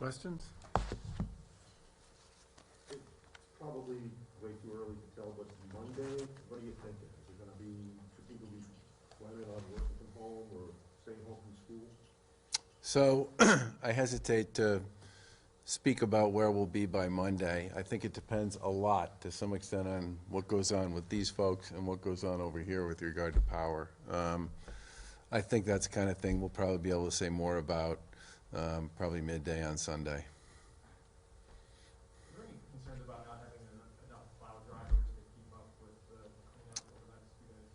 Questions? It's probably way too early to tell, but Monday, what are you thinking? Is it gonna be, should people be planning on working from home or staying home from school? So I hesitate to speak about where we'll be by Monday. I think it depends a lot, to some extent, on what goes on with these folks and what goes on over here with regard to power. I think that's the kind of thing we'll probably be able to say more about probably midday on Sunday. Are there any concerns about not having enough plow drivers to keep up with the cleanup over the next few days?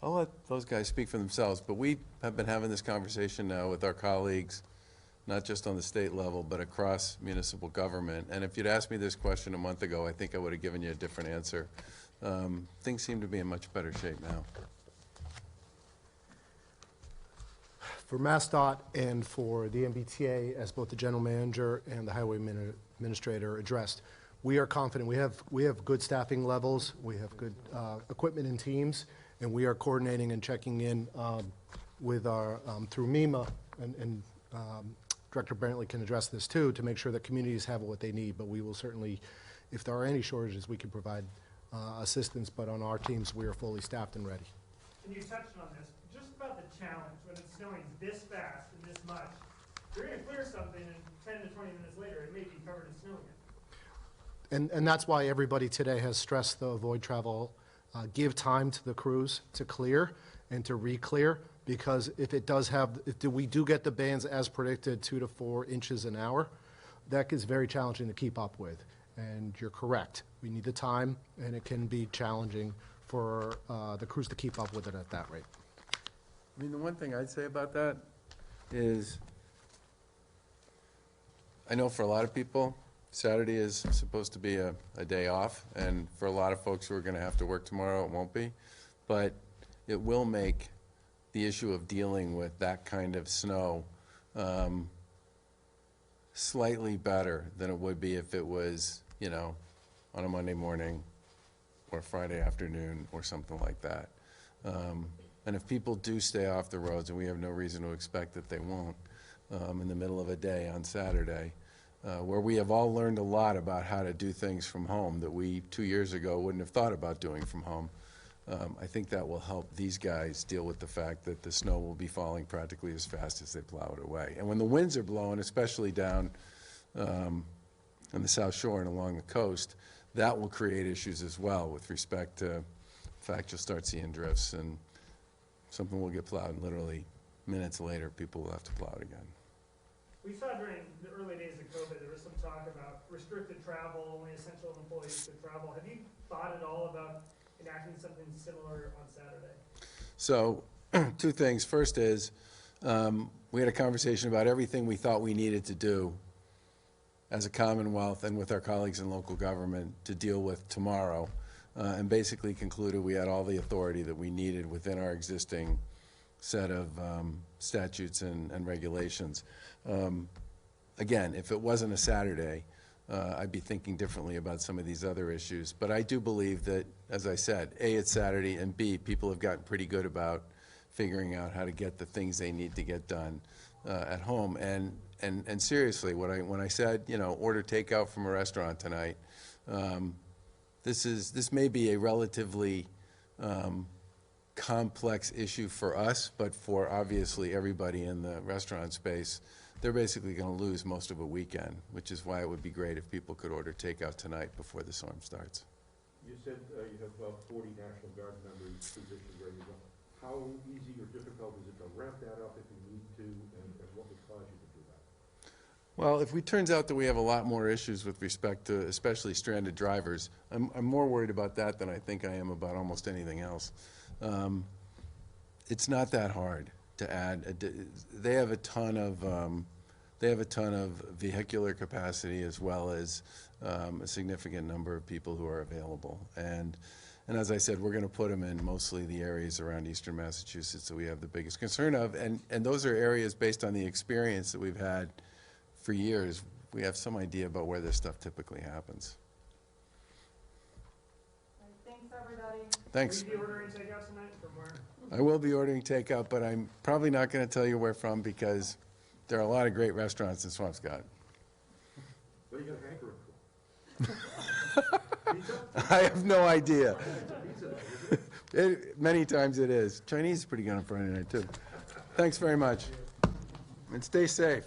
I'll let those guys speak for themselves, but we have been having this conversation now with our colleagues, not just on the state level, but across municipal government. And if you'd asked me this question a month ago, I think I would have given you a different answer. Things seem to be in much better shape now. For MassDOT and for the MBTA, as both the general manager and the highway administrator addressed, we are confident. We have good staffing levels. We have good equipment and teams, and we are coordinating and checking in with our through MEMA, and Director Brantley can address this too, to make sure that communities have what they need. But we will certainly, if there are any shortages, we can provide assistance. But on our teams, we are fully staffed and ready. And you touched on this, just about the challenge when it's snowing this fast and this much. You're going to clear something and 10 to 20 minutes later it may be covered in snow again. And that's why everybody today has stressed the avoid travel, give time to the crews to clear and to re-clear, because if it does have, if we do get the bands as predicted, 2 to 4 inches an hour, that is very challenging to keep up with. And you're correct, we need the time, and it can be challenging for the crews to keep up with it at that rate. I mean, the one thing I'd say about that is, I know for a lot of people, Saturday is supposed to be a day off, and for a lot of folks who are going to have to work tomorrow, it won't be. But it will make the issue of dealing with that kind of snow slightly better than it would be if it was, you know, on a Monday morning or Friday afternoon or something like that. And if people do stay off the roads, and we have no reason to expect that they won't, in the middle of a day on Saturday, where we have all learned a lot about how to do things from home that we 2 years ago wouldn't have thought about doing from home, I think that will help these guys deal with the fact that the snow will be falling practically as fast as they plow it away. And when the winds are blowing, especially down in the South Shore and along the coast, that will create issues as well with respect to the fact you'll start seeing drifts, and something will get plowed and literally minutes later people will have to plow it again. We saw during the early days of COVID there was some talk about restricted travel, only essential employees could travel. Have you thought at all about enacting something similar on Saturday? So, 2 things. First is, we had a conversation about everything we thought we needed to do as a Commonwealth and with our colleagues in local government to deal with tomorrow, and basically concluded we had all the authority that we needed within our existing set of statutes and regulations. Again, if it wasn't a Saturday, I'd be thinking differently about some of these other issues. But I do believe that, as I said, A, it's Saturday, and B, people have gotten pretty good about figuring out how to get the things they need to get done at home. And seriously, when I said, you know, order takeout from a restaurant tonight, this may be a relatively complex issue for us, but for obviously everybody in the restaurant space, they're basically going to lose most of a weekend, which is why it would be great if people could order takeout tonight before the storm starts. You said you have about 40 National Guard members positioned ready to go. How easy or difficult is it to ramp that up if you need to, and what would cause you to do that? Well, if it turns out that we have a lot more issues with respect to especially stranded drivers, I'm more worried about that than I think I am about almost anything else. It's not that hard to add. They have a ton of vehicular capacity, as well as a significant number of people who are available. And as I said, we're going to put them in mostly the areas around eastern Massachusetts that we have the biggest concern of. And those are areas based on the experience that we've had for years. We have some idea about where this stuff typically happens. Thanks, everybody. Thanks. Will you be ordering takeout tonight from where? I will be ordering takeout, but I'm probably not going to tell you where from, because There are a lot of great restaurants in Swampscott. What are you gonna hankering for? Pizza? I have no idea. Pizza day, isn't it? Many times it is. Chinese is pretty good on Friday night, too. Thanks very much. And stay safe.